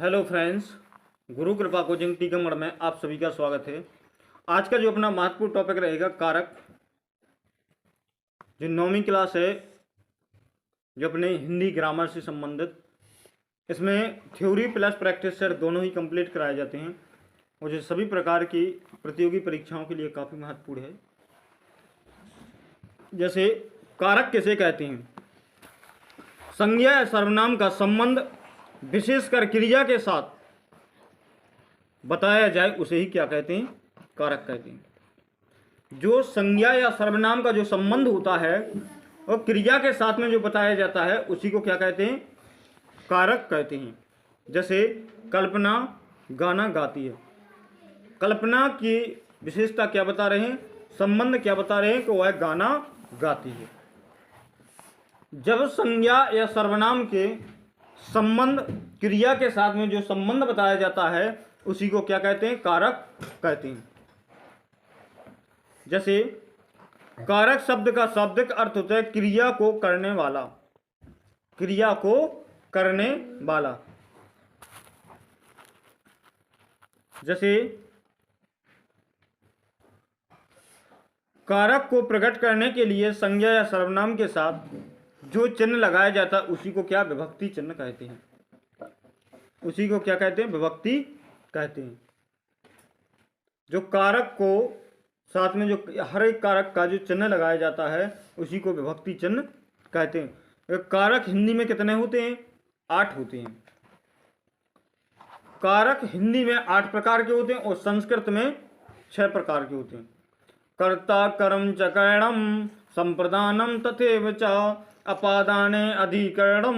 Hello friends, गुरु कृपा coaching Tikamgarh में आप सभी का स्वागत है। आज का जो अपना महत्वपूर्ण टॉपिक रहेगा कारक, जो 9वीं क्लास है, जो अपने हिंदी ग्रामर से संबंधित। इसमें थ्योरी प्लस प्रैक्टिस सेट दोनों ही कंप्लीट कराए जाते हैं और जो सभी प्रकार की प्रतियोगी परीक्षाओं के लिए काफ़ी महत्वपूर्ण है। जैसे कारक किसे कहते हैं? संज्ञा या सर्वनाम का संबंध विशेषकर क्रिया के साथ बताया जाए उसे ही क्या कहते हैं? कारक कहते हैं। जो संज्ञा या सर्वनाम का जो संबंध होता है और क्रिया के साथ में जो बताया जाता है उसी को क्या कहते हैं? कारक कहते हैं। जैसे कल्पना गाना गाती है। कल्पना की विशेषता क्या बता रहे हैं? संबंध क्या बता रहे हैं? कि वह गाना गाती है। जब संज्ञा या सर्वनाम के संबंध क्रिया के साथ में जो संबंध बताया जाता है उसी को क्या कहते हैं? कारक कहते हैं। जैसे कारक शब्द का शाब्दिक अर्थ होता है क्रिया को करने वाला। क्रिया को करने वाला। जैसे कारक को प्रकट करने के लिए संज्ञा या सर्वनाम के साथ जो चिन्ह लगाया जाता है उसी को क्या? विभक्ति चिन्ह कहते हैं। उसी को क्या कहते हैं? विभक्ति कहते हैं। जो कारक को साथ में जो हर एक कारक का जो चिन्ह लगाया जाता है उसी को विभक्ति चिन्ह कहते हैं। कारक हिंदी में कितने होते हैं? 8 होते हैं। कारक हिंदी में 8 प्रकार के होते हैं और संस्कृत में 6 प्रकार के होते हैं। कर्ता कर्म च करणम संप्रदानम तथैव च अपादाने अधिकरणम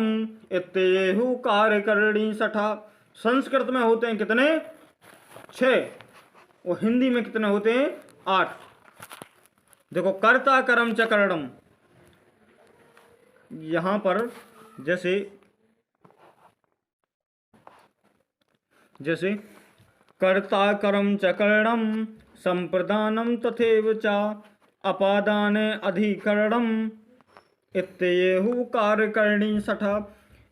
इत्येहु कार्यकरणी सठा। संस्कृत में होते हैं कितने? 6 और हिंदी में कितने होते हैं? 8। देखो कर्ता कर्म च करणम, यहां पर जैसे कर्ता कर्म च करणम संप्रदानम तथैव च अपादाने अधिकरणम इत्येहु कार्यकरणी सठा।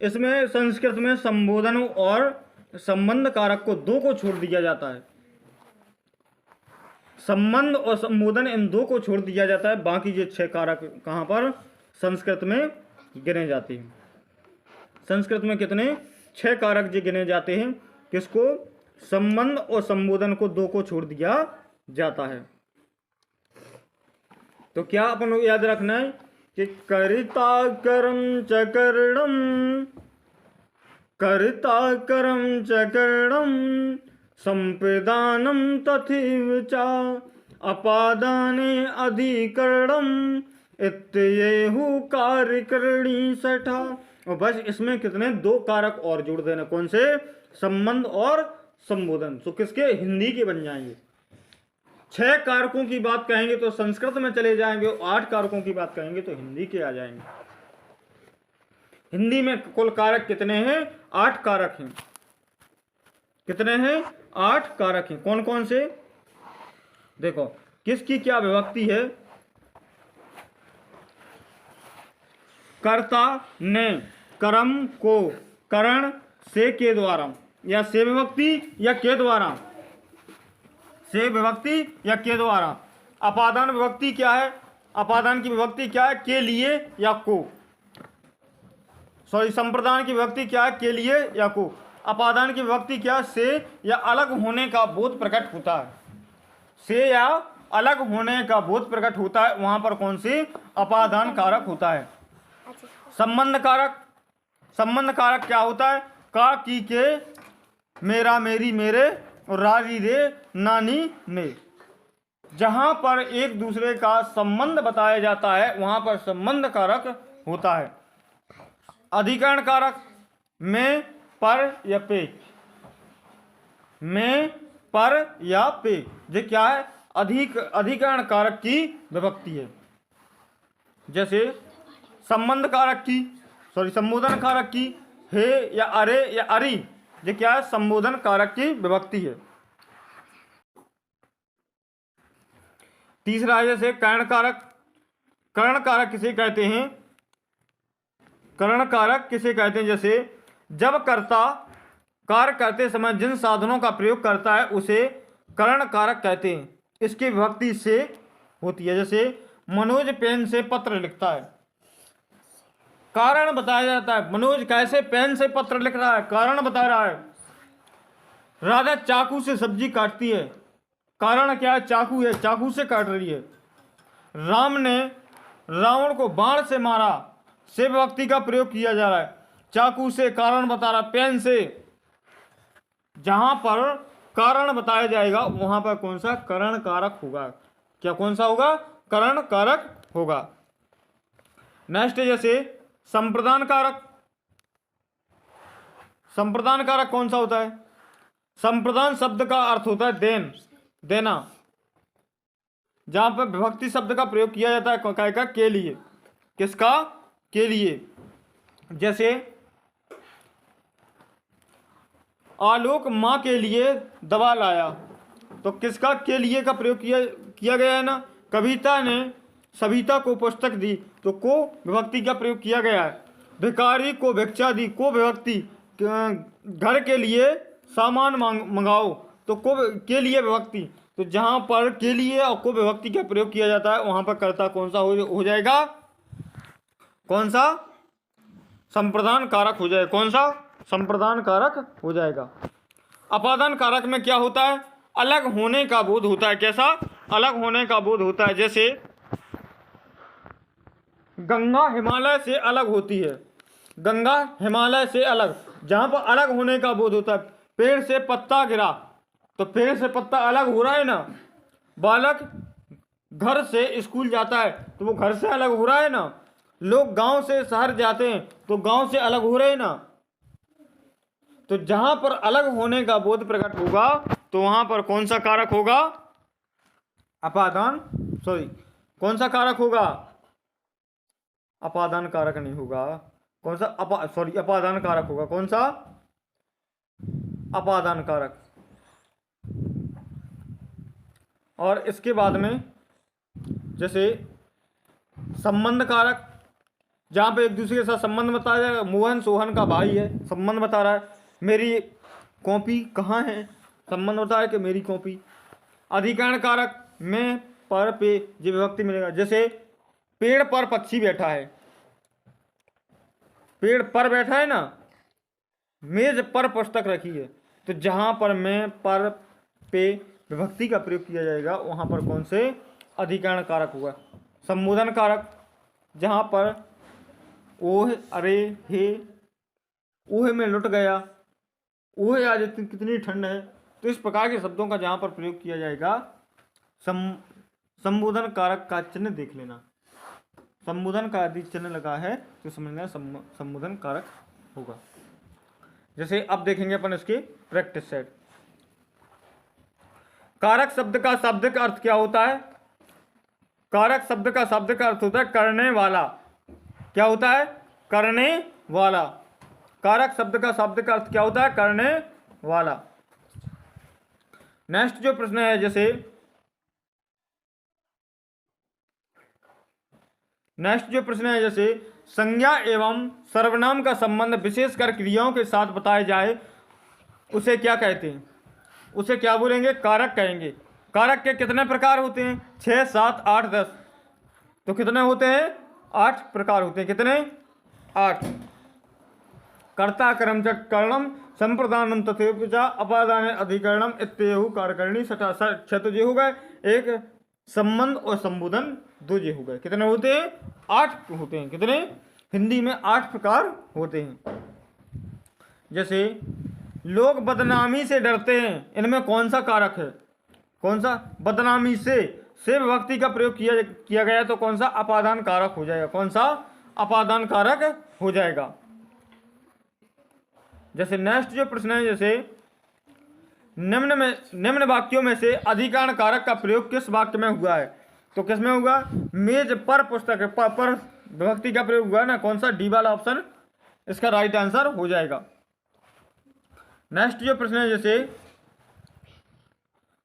इसमें संस्कृत में संबोधन और संबंध कारक को 2 को छोड़ दिया जाता है। संबंध और संबोधन इन 2 को छोड़ दिया जाता है। बाकी ये 6 कारक कहाँ पर? संस्कृत में गिने जाते हैं। संस्कृत में कितने? 6 कारक जो गिने जाते हैं। किसको? संबंध और संबोधन को 2 को छोड़ दिया जाता है। तो क्या अपन को याद रखना है कि कर्ता कर्म च करणम, कर्ता कर्म च करणम संप्रदानम तथैव च अपादाने अधिकरणम इत्येहु कार्यकरणी सठा। और बस इसमें कितने? 2 कारक और जोड़ देना। कौन से? संबंध और संबोधन। तो किसके? हिंदी के बन जाएंगे। 6 कारकों की बात कहेंगे तो संस्कृत में चले जाएंगे, 8 कारकों की बात कहेंगे तो हिंदी के आ जाएंगे। हिंदी में कुल कारक कितने हैं? 8 कारक हैं। कितने हैं? 8 कारक हैं। कौन कौन से? देखो किसकी क्या विभक्ति है। कर्ता ने कर्म को करण से के द्वारा, या से विभक्ति या के द्वारा, से विभक्ति या के द्वारा। अपादान विभक्ति क्या है? अपादान की विभक्ति क्या है? के लिए या को। संप्रदान की विभक्ति क्या है? के लिए या को। अपादान की विभक्ति क्या? से या अलग होने का बोध प्रकट होता है। से या अलग होने का बोध प्रकट होता है, वहां पर कौन सी? अपादान कारक होता है। संबंध कारक। संबंध कारक क्या होता है? का, की, के, मेरा, मेरी, मेरे और राजी, रे, नानी, ने। जहां पर एक दूसरे का संबंध बताया जाता है वहां पर संबंध कारक होता है। अधिकरण कारक में, पर या पे। में, पर या पे, ये क्या है? अधिकरण कारक की विभक्ति है। जैसे संबंध कारक की, संबोधन कारक की, हे या अरे या अरी, ये क्या है? संबोधन कारक की विभक्ति है। तीसरा है जैसे कर्ण कारक। कर्ण कारक किसे कहते हैं? कर्ण कारक किसे कहते हैं? जैसे जब कर्ता कार्य करते समय जिन साधनों का प्रयोग करता है उसे करण कारक कहते हैं। इसकी विभक्ति से होती है। जैसे मनोज पेन से पत्र लिखता है, कारण बताया जाता है। मनोज कैसे पेन से पत्र लिख रहा है, कारण बता रहा है। राधा चाकू से सब्जी काटती है, कारण क्या है, चाकू है, चाकू से काट रही है। राम ने रावण को बाण से मारा, से विभक्ति का प्रयोग किया जा रहा है। चाकू से कारण बता रहा, पेन से। जहां पर कारण बताया जाएगा वहां पर कौन सा करण कारक होगा, क्या कौन सा होगा, करण कारक होगा। नेक्स्ट जैसे संप्रदान कारक। संप्रदान कारक कौन सा होता है? संप्रदान शब्द का अर्थ होता है देन, देना। जहां पर विभक्ति शब्द का प्रयोग किया जाता है काय का, के लिए, किसका, के लिए। जैसे आलोक माँ के लिए दवा लाया, तो किसका, के लिए का प्रयोग किया गया है ना। कविता ने सविता को पुस्तक दी, तो को विभक्ति का प्रयोग किया गया है। भिखारी को भिक्षा दी, को विभक्ति। घर के लिए सामान मंगाओ, तो को के लिए विभक्ति। तो जहां पर के लिए और को विभक्ति का प्रयोग किया जाता है वहां पर कर्ता कौन सा हो जाएगा, कौन सा, संप्रदान कारक हो जाएगा। कौन सा, संप्रदान कारक हो जाएगा। अपादान कारक में क्या होता है, अलग होने का बोध होता है। कैसा, अलग होने का बोध होता है। जैसे गंगा हिमालय से अलग होती है, गंगा हिमालय से अलग। जहां पर अलग होने का बोध होता है, पेड़ से पत्ता गिरा, तो पेड़ से पत्ता अलग हो रहा है ना। बालक घर से स्कूल जाता है, तो वो घर से अलग हो रहा है ना। लोग गांव से शहर जाते हैं, तो गांव से अलग हो रहे हैं ना। तो जहां पर अलग होने का बोध प्रकट होगा तो वहां पर कौन सा कारक होगा, अपादान, सॉरी कौन सा कारक होगा, अपादान कारक नहीं होगा। कौन सा, अपादान कारक होगा। कौन सा, अपादान कारक। और इसके बाद में जैसे संबंध कारक, जहां पे एक दूसरे के साथ संबंध बताया जाएगा। मोहन सोहन का भाई है, संबंध बता रहा है। मेरी कॉपी कहाँ है, संबंध बता रहा है कि मेरी कॉपी। अधिकरण कारक में पर पे ये विभक्ति मिलेगा। जैसे पेड़ पर पक्षी बैठा है, पेड़ पर बैठा है ना, मेज पर पुस्तक रखी है। तो जहां पर में पर पे विभक्ति का प्रयोग किया जाएगा वहां पर कौन से अधिकरण कारक होगा। संबोधन कारक, जहां पर ओह, अरे, हे, ओह में लुट गया, ओह आज कितनी ठंड है। तो इस प्रकार के शब्दों का जहां पर प्रयोग किया जाएगा, संबोधन कारक का चिन्ह देख लेना। संबोधन का यदि चिन्ह लगा है तो समझना संबोधन कारक होगा। जैसे अब देखेंगे अपन इसके प्रैक्टिस सेट। कारक शब्द का शाब्दिक अर्थ क्या होता है, कारक शब्द का शाब्दिक अर्थ होता है करने वाला। क्या होता है, करने वाला। कारक शब्द का शाब्दिक अर्थ क्या होता है, करने वाला। नेक्स्ट जो प्रश्न है, जैसे संज्ञा एवं सर्वनाम का संबंध विशेषकर क्रियाओं के साथ बताए जाए उसे क्या कहते हैं, उसे क्या बोलेंगे, कारक कहेंगे। कारक के कितने प्रकार होते हैं, 6, 7, 8, 10। तो कितने होते हैं, 8 प्रकार होते हैं। कितने, 8। कर्ता कर्मचक करणम संप्रदानम तथेपचा अपादान अधिकरणम इत्येहु कार्यकरणी सटा। 6 तो ये हो गए, एक संबंध और संबोधन 2 ये हो गए। कितने होते हैं, 8 होते हैं। कितने, हिंदी में 8 प्रकार होते हैं। जैसे लोग बदनामी से डरते हैं, इनमें कौन सा कारक है, कौन सा, बदनामी से विभक्ति का प्रयोग किया गया तो कौन सा अपादान कारक हो जाएगा। कौन सा, अपादान कारक हो जाएगा। जैसे नेक्स्ट जो प्रश्न है, जैसे निम्न वाक्यों में से अधिकरण कारक का प्रयोग किस वाक्य में हुआ है, तो किस में हुआ, मेज पर पुस्तक पर विभक्ति का प्रयोग हुआ है ना। कौन सा, डी वाला ऑप्शन इसका राइट आंसर हो जाएगा। नेक्स्ट जो प्रश्न है, जैसे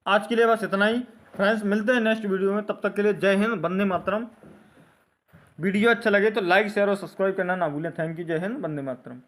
आज के लिए बस इतना ही फ्रेंड्स, मिलते हैं नेक्स्ट वीडियो में। तब तक के लिए जय हिंद, वंदे मातरम। वीडियो अच्छा लगे तो लाइक, शेयर और सब्सक्राइब करना ना भूलें। थैंक यू, जय हिंद, वंदे मातरम।